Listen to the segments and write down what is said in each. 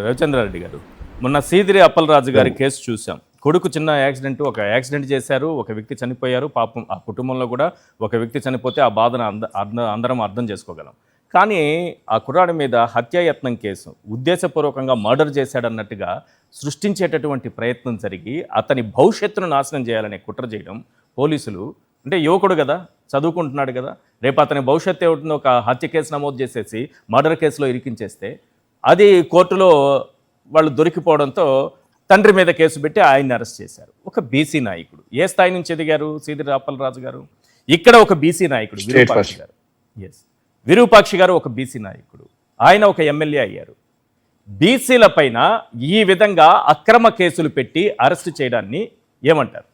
రవిచంద్రారెడ్డి గారు, మొన్న సీదిరి అప్పలరాజు గారి కేసు చూసాం. కొడుకు చిన్న ఒక యాక్సిడెంట్ చేశారు, ఒక వ్యక్తి చనిపోయారు. పాపం ఆ కుటుంబంలో కూడా ఒక వ్యక్తి చనిపోతే ఆ బాధను అందరం అర్థం చేసుకోగలం. కానీ ఆ కుర్రాడి మీద హత్యాయత్నం కేసు, ఉద్దేశపూర్వకంగా మర్డర్ చేశాడన్నట్టుగా సృష్టించేటటువంటి ప్రయత్నం జరిగి అతని భవిష్యత్తును నాశనం చేయాలనే కుట్ర చేయడం పోలీసులు. అంటే యువకుడు కదా, చదువుకుంటున్నాడు కదా, రేపు అతని భవిష్యత్తు ఏమిటిందో ఒక హత్య కేసు నమోదు చేసేసి మర్డర్ కేసులో ఇరికించేస్తే అది కోర్టులో వాళ్ళు దొరికిపోవడంతో తండ్రి మీద కేసు పెట్టి ఆయన్ని అరెస్ట్ చేశారు. ఒక బీసీ నాయకుడు, ఏ స్థాయి నుంచి ఎదిగారు సీదిరి అప్పలరాజు గారు? ఇక్కడ ఒక బీసీ నాయకుడు విరూపాక్షి గారు, విరూపాక్షి గారు ఒక బీసీ నాయకుడు, ఆయన ఒక ఎమ్మెల్యే అయ్యారు. బీసీల పైన ఈ విధంగా అక్రమ కేసులు పెట్టి అరెస్ట్ చేయడాన్ని ఏమంటారు?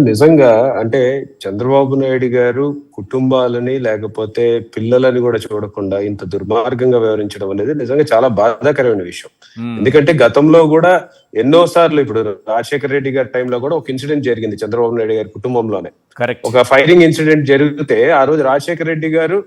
నిజంగా అంటే చంద్రబాబు నాయుడు గారు కుటుంబాలని లేకపోతే పిల్లలని కూడా చూడకుండా ఇంత దుర్మార్గంగా వ్యవహరించడం అనేది నిజంగా చాలా బాధాకరమైన విషయం. ఎందుకంటే గతంలో కూడా ఎన్నో సార్లు, ఇప్పుడు రాజశేఖర రెడ్డి గారి టైంలో కూడా ఒక ఇన్సిడెంట్ జరిగింది చంద్రబాబు నాయుడు గారి కుటుంబంలోనే. ఒక ఫైరింగ్ ఇన్సిడెంట్ జరిగితే ఆ రోజు రాజశేఖర రెడ్డి గారు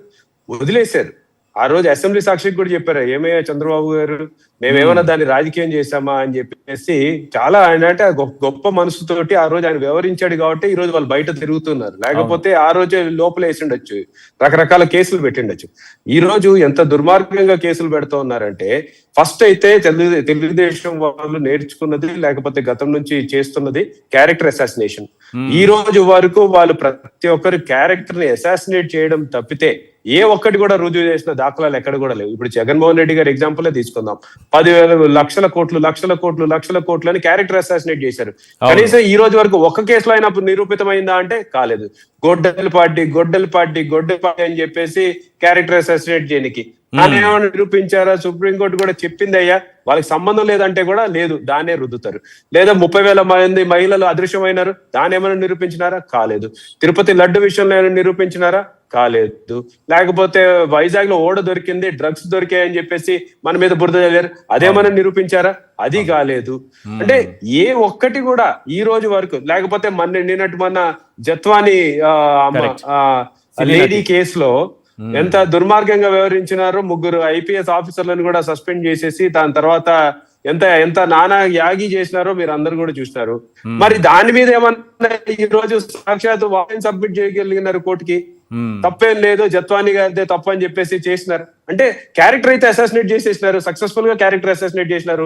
వదిలేశారు. ఆ రోజు అసెంబ్లీ సాక్షికి కూడా చెప్పారు, ఏమయ్యా చంద్రబాబు గారు, మేమేమన్నా దాన్ని రాజకీయం చేశామా అని చెప్పేసి. చాలా ఆయన అంటే గొప్ప మనసుతోటి ఆ రోజు ఆయన వ్యవహరించాడు కాబట్టి ఈ రోజు వాళ్ళు బయట తిరుగుతున్నారు. లేకపోతే ఆ రోజే లోపల వేసిండొచ్చు, రకరకాల కేసులు పెట్టిండొచ్చు. ఈ రోజు ఎంత దుర్మార్గంగా కేసులు పెడుతూ ఉన్నారంటే, ఫస్ట్ అయితే తెలుగుదేశం వాళ్ళు నేర్చుకున్నది లేకపోతే గతం నుంచి చేస్తున్నది క్యారెక్టర్ అసాసినేషన్. ఈ రోజు వరకు వాళ్ళు ప్రతి ఒక్కరు క్యారెక్టర్ ని అసాసినేట్ చేయడం తప్పితే ఏ ఒక్కటి కూడా రుజువు చేసిన దాఖలాలు ఎక్కడ కూడా లేవు. ఇప్పుడు జగన్మోహన్ రెడ్డి గారి ఎగ్జాంపుల్ తీసుకుందాం. 10,000 లక్షల కోట్లు అని క్యారెక్టర్ అసాసినేట్ చేశారు. కనీసం ఈ రోజు వరకు ఒక్క కేసులో అయినా నిరూపితమైందా అంటే కాలేదు. గొడ్డలి పార్టీ అని చెప్పేసి క్యారెక్టర్ అసాసినేట్ చేయడానికి ఏమైనా నిరూపించారా? సుప్రీంకోర్టు కూడా చెప్పింది, అయ్యా వాళ్ళకి సంబంధం లేదంటే కూడా లేదు, దాన్నే రుద్దుతారు. లేదా 30,000 మంది మహిళలు అదృశ్యమైనారు, దాన్ని ఏమైనా నిరూపించినారా? కాలేదు. తిరుపతి లడ్డు విషయంలో ఏమైనా నిరూపించినారా? కాలేదు. లేకపోతే వైజాగ్ లో ఓడ దొరికింది, డ్రగ్స్ దొరికాయని చెప్పేసి మన మీద బురద చల్లారు, అదేమన్నా నిరూపించారా? అది కాలేదు. అంటే ఏ ఒక్కటి కూడా ఈ రోజు వరకు. లేకపోతే మొన్న జత్వాని లేడీ కేసులో ఎంత దుర్మార్గంగా వ్యవహరించినారో, 3 IPS ఆఫీసర్లను కూడా సస్పెండ్ చేసేసి దాని తర్వాత ఎంత నానా యాగి చేసినారో మీరు అందరు కూడా చూసినారు. మరి దాని మీద ఏమన్నా ఈ రోజు సాక్షాత్ వాయిన్ సబ్మిట్ చేయగలిగినారు కోర్టుకి. తప్పేం లేదు, జత్వాని గారిదే తప్పు అని చెప్పేసి చేసినారు. అంటే క్యారెక్టర్ అయితే అసాసినేట్ చేసేసినారు, సక్సెస్ఫుల్ గా క్యారెక్టర్ అసాసినేట్ చేసినారు.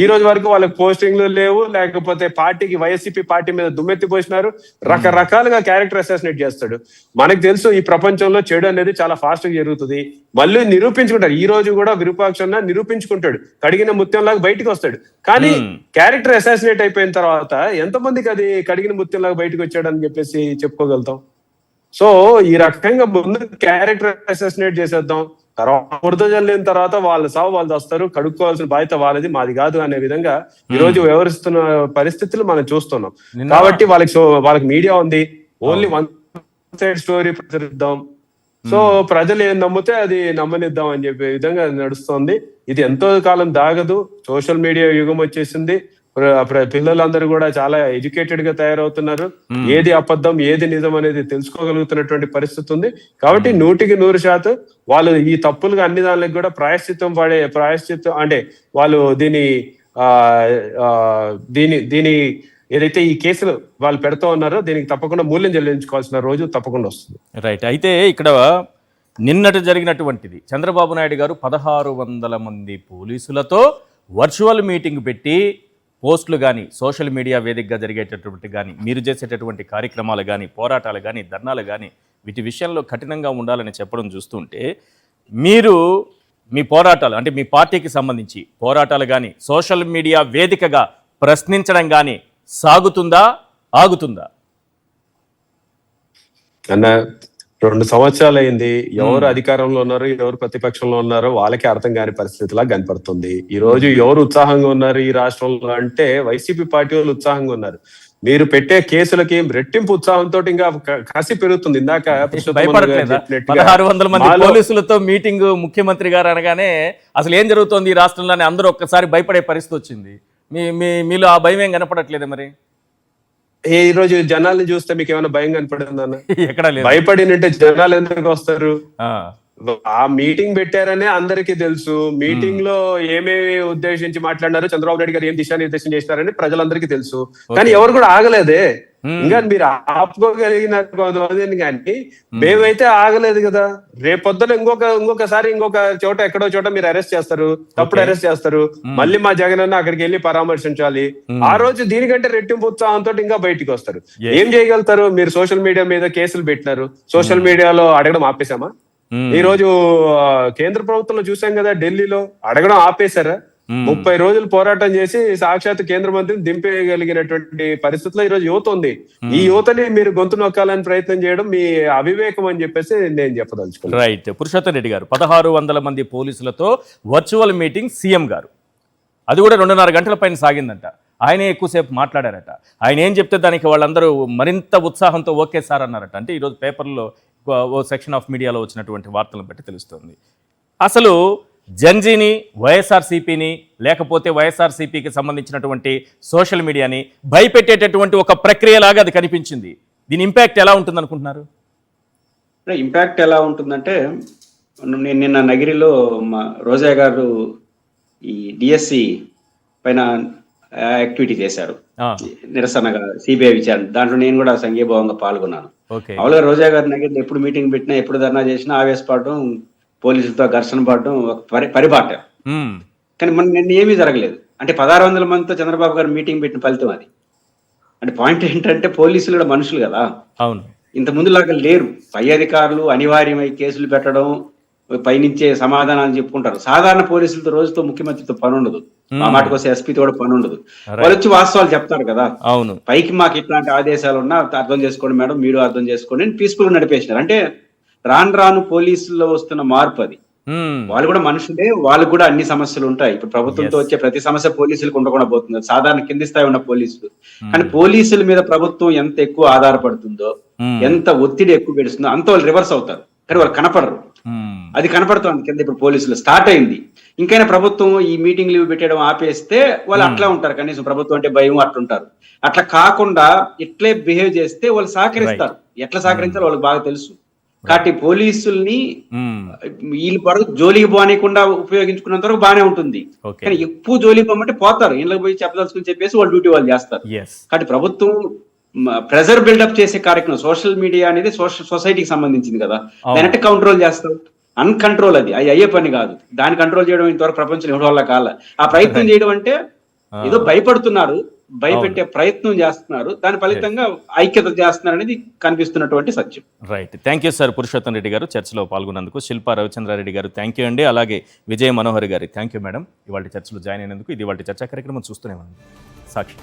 ఈ రోజు వరకు వాళ్ళకి పోస్టింగ్లు లేవు, లేకపోతే పార్టీకి వైఎస్సీపీ పార్టీ మీద దుమ్మెత్తి పోసినారు. రకరకాలుగా క్యారెక్టర్ అసాసినేట్ చేస్తాడు. మనకు తెలుసు ఈ ప్రపంచంలో చెడు అనేది చాలా ఫాస్ట్ గా జరుగుతుంది. మళ్ళీ నిరూపించుకుంటారు. ఈ రోజు కూడా విరూపాక్షన్న నిరూపించుకుంటాడు, కడిగిన ముత్యంలాగా బయటకు వస్తాడు. కానీ క్యారెక్టర్ అసాసినేట్ అయిపోయిన తర్వాత ఎంతమందికి అది కడిగిన ముత్యంలాగా బయటకు వచ్చాడు అని చెప్పేసి చెప్పుకోగలుగుతాం? సో ఈ రకంగా ముందు క్యారెక్టర్ అసాసినేట్ చేసేద్దాం, తర్వాత బురద జల్లిన తర్వాత వాళ్ళ సావు వాళ్ళు వస్తారు, కడుక్కోవాల్సిన బాధ్యత వాళ్ళది, మాది కాదు అనే విధంగా ఈ రోజు వ్యవహరిస్తున్న పరిస్థితులు మనం చూస్తున్నాం. కాబట్టి వాళ్ళకి మీడియా ఉంది, ఓన్లీ వన్ సైడ్ స్టోరీ ప్రచురిద్దాం, సో ప్రజలు ఏం నమ్మితే అది నమ్మనిద్దాం అని చెప్పే విధంగా నడుస్తుంది. ఇది ఎంతో కాలం దాగదు. సోషల్ మీడియా యుగం వచ్చేసింది. పిల్లలందరూ కూడా చాలా ఎడ్యుకేటెడ్ గా తయారవుతున్నారు. ఏది అబద్ధం ఏది నిజం అనేది తెలుసుకోగలుగుతున్నటువంటి పరిస్థితి ఉంది. కాబట్టి 100% వాళ్ళు ఈ తప్పులుగా అన్ని దానికి కూడా ప్రాయశ్చిత్తం అంటే వాళ్ళు దీని ఏదైతే ఈ కేసులు వాళ్ళు పెడతా ఉన్నారో దీనికి తప్పకుండా మూల్యం చెల్లించుకోవాల్సిన రోజు తప్పకుండా వస్తుంది. రైట్. అయితే ఇక్కడ నిన్నటి జరిగినటువంటిది, చంద్రబాబు నాయుడు గారు 1600 మంది పోలీసులతో వర్చువల్ మీటింగ్ పెట్టి పోస్టులు కానీ, సోషల్ మీడియా వేదికగా జరిగేటటువంటి కానీ, మీరు చేసేటటువంటి కార్యక్రమాలు కానీ, పోరాటాలు కానీ, ధర్నాలు కానీ, వీటి విషయంలో కఠినంగా ఉండాలని చెప్పడం చూస్తుంటే, మీరు మీ పోరాటాలు అంటే మీ పార్టీకి సంబంధించి పోరాటాలు కానీ, సోషల్ మీడియా వేదికగా ప్రశ్నించడం కానీ సాగుతుందా, ఆగుతుందా? అన్న 2 సంవత్సరాలు అయింది. ఎవరు అధికారంలో ఉన్నారో ఎవరు ప్రతిపక్షంలో ఉన్నారో వాళ్ళకే అర్థం కాని పరిస్థితిలా కనపడుతుంది. ఈ రోజు ఎవరు ఉత్సాహంగా ఉన్నారు ఈ రాష్ట్రంలో అంటే వైసీపీ పార్టీ వాళ్ళు ఉత్సాహంగా ఉన్నారు. మీరు పెట్టే కేసులకి రెట్టింపు ఉత్సాహంతో ఇంకా కసి పెరుగుతుంది. ఇందాక 1600 మంది పోలీసులతో మీటింగ్ ముఖ్యమంత్రి గారు అనగానే అసలు ఏం జరుగుతోంది ఈ రాష్ట్రంలోనే అందరూ ఒక్కసారి భయపడే పరిస్థితి వచ్చింది. మీలో ఆ భయం ఏం కనపడట్లేదు మరి? ఈ రోజు జనాల్ని చూస్తే మీకు ఏమైనా భయం కనపడిందన్న? ఎక్కడ లేదు. భయపడినంటే జనాలు ఎందుకు వస్తారు? ఆ మీటింగ్ పెట్టారనే అందరికీ తెలుసు. మీటింగ్ లో ఏమేమి ఉద్దేశించి మాట్లాడినారు, చంద్రబాబు నాయుడు గారు ఏం దిశానిర్దేశం చేస్తారని ప్రజలందరికీ తెలుసు. కానీ ఎవరు కూడా ఆగలేదే. ఇంకా మీరు ఆపుకోగలిగిన కొంతమంది, కానీ మేమైతే ఆగలేదు కదా. రేపొద్దున ఇంకొకసారి ఇంకొక చోట ఎక్కడో చోట మీరు అరెస్ట్ చేస్తారు, తప్పుడు అరెస్ట్ చేస్తారు. మళ్ళీ మా జగన్ అన్న అక్కడికి వెళ్ళి పరామర్శించాలి. ఆ రోజు దీనికంటే రెట్టింపు ఉత్సాహంతో ఇంకా బయటికి వస్తారు. ఏం చేయగలుగుతారు? మీరు సోషల్ మీడియా మీద కేసులు పెట్టినారు, సోషల్ మీడియాలో అడగడం ఆపేశామా? ఈ రోజు కేంద్ర ప్రభుత్వంలో చూసాం కదా, ఢిల్లీలో అడగడం ఆపేశారా? 30 రోజులు పోరాటం చేసి సాక్షాత్ కేంద్ర మంత్రిని దింపేయగలిగినటువంటి పరిస్థితిలో ఈ రోజు యువత ఉంది. ఈ యువతని మీరు గొంతు నొక్కాలని ప్రయత్నం చేయడం మీ అవివేకం అని చెప్పేసి నేను చెప్పదలుచుకున్నాను. రైట్. పురుషోత్తం రెడ్డి గారు, 1600 మంది పోలీసులతో వర్చువల్ మీటింగ్ సీఎం గారు, అది కూడా 2.5 గంటల పైన సాగిందంట. ఆయనే ఎక్కువసేపు మాట్లాడారట. ఆయన ఏం చెప్తే దానికి వాళ్ళందరూ మరింత ఉత్సాహంతో ఓకే సార్ అన్నారట. అంటే ఈరోజు పేపర్లో ఓ సెక్షన్ ఆఫ్ మీడియాలో వచ్చినటువంటి వార్తలను బట్టి తెలుస్తుంది. అసలు జెన్జీని, వైఎస్ఆర్సీపీని, లేకపోతే వైఎస్ఆర్సీపీకి సంబంధించినటువంటి సోషల్ మీడియాని భయపెట్టేటటువంటి ఒక ప్రక్రియలాగా అది కనిపించింది. దీని ఇంపాక్ట్ ఎలా ఉంటుంది అనుకుంటున్నారు? ఇంపాక్ట్ ఎలా ఉంటుందంటే, నేను నిన్న నగిరిలో మా రోజా గారు ఈ డిఎస్సి పైన యాక్టివిటీ చేశారు నిరసనగా, సిబిఐ విచారణ. దాంట్లో నేను కూడా సంఘీభావంగా పాల్గొన్నాను. మామూలుగా రోజా గారి నగిరిలో ఎప్పుడు మీటింగ్ పెట్టినా, ఎప్పుడు ధర్నా చేసినా ఆవేశపడడం, పోలీసులతో ఘర్షణ పడడం ఒక పరిపాట. కానీ నిన్న ఏమీ జరగలేదు. అంటే 1600 మందితో చంద్రబాబు గారు మీటింగ్ పెట్టిన ఫలితం అది. అంటే పాయింట్ ఏంటంటే, పోలీసులు కూడా మనుషులు కదా. అవును, ఇంత ముందులాగా లేరు. పై అధికారులు అనివార్యమై కేసులు పెట్టడం, పైనుంచే సమాధానాలు చెప్పుకుంటారు. సాధారణ పోలీసులతో రోజుతో ముఖ్యమంత్రితో పని ఉండదు, ఆ మాటకు వస్తే ఎస్పీతో కూడా పని ఉండదు. వాళ్ళు వచ్చి వాస్తవాలు చెప్తారు కదా. అవును, పైకి మాకు ఇట్లాంటి ఆదేశాలు ఉన్నా అర్థం చేసుకోండి మేడం, మీరు అర్థం చేసుకోండి అని పీస్ఫుల్ గా నడిపేసినారు. అంటే రాను పోలీసుల్లో వస్తున్న మార్పు అది. వాళ్ళు కూడా మనుషులే, వాళ్ళకు కూడా అన్ని సమస్యలు ఉంటాయి. ఇప్పుడు ప్రభుత్వంతో వచ్చే ప్రతి సమస్య పోలీసులకు ఉండకుండా పోతుంది, సాధారణ కింది స్థాయి ఉన్న పోలీసులు. కానీ పోలీసుల మీద ప్రభుత్వం ఎంత ఎక్కువ ఆధారపడుతుందో, ఎంత ఒత్తిడి ఎక్కువ పెడుతుందో అంత వాళ్ళు రివర్స్ అవుతారు. కానీ వాళ్ళు కనపడరు. అది కనపడుతుంది కింద. ఇప్పుడు పోలీసులు స్టార్ట్ అయింది. ఇంకైనా ప్రభుత్వం ఈ మీటింగ్ లీవ్ పెట్టడం ఆపేస్తే వాళ్ళు అట్లా ఉంటారు. కనీసం ప్రభుత్వం అంటే భయం అట్లుంటారు. అట్లా కాకుండా ఇట్లే బిహేవ్ చేస్తే వాళ్ళు సహకరిస్తారు. ఎట్లా సహకరించాలో వాళ్ళకి బాగా తెలుసు. కాబట్టి పోలీసుల్ని వీళ్ళు వరకు జోలికి పోనీయకుండా ఉపయోగించుకున్నంత వరకు బాగానే ఉంటుంది. కానీ ఎక్కువ జోలికి పోమంటే పోతారు, ఇళ్ళకి పోయి చెప్పదలుచుకుని చెప్పేసి వాళ్ళు డ్యూటీ వాళ్ళు చేస్తారు. కాబట్టి ప్రభుత్వం ప్రెజర్ బిల్డప్ చేసే కార్యక్రమం, సోషల్ మీడియా అనేది సొసైటీకి సంబంధించింది కదా, దానంటే కంట్రోల్ చేస్తాం. అన్కంట్రోల్ అది అయ్యే పని కాదు. దాన్ని కంట్రోల్ చేయడం ఇంతవరకు ప్రపంచం ఎవరి వల్ల కాల. ఆ ప్రయత్నం చేయడం అంటే ఏదో భయపడుతున్నారు, భయపెట్టే ప్రయత్నం చేస్తున్నారు, దాని ఫలితంగా ఐక్యత చేస్తున్నారు అనేది కనిపిస్తున్నటువంటి సత్యం. Right. Thank you sir Purushottam Reddy garu చర్చలో పాల్గొన్నందుకు. శిల్పా రవిచంద్రారెడ్డి గారు థ్యాంక్ యూ అండి. అలాగే విజయ మనోహర్ గారి థ్యాంక్ యూ మేడం, ఇవాళ చర్చలో జాయిన్ అయినందుకు. ఇది ఇవాళ చర్చా కార్యక్రమం చూస్తూనే ఉన్నాం సాక్షి.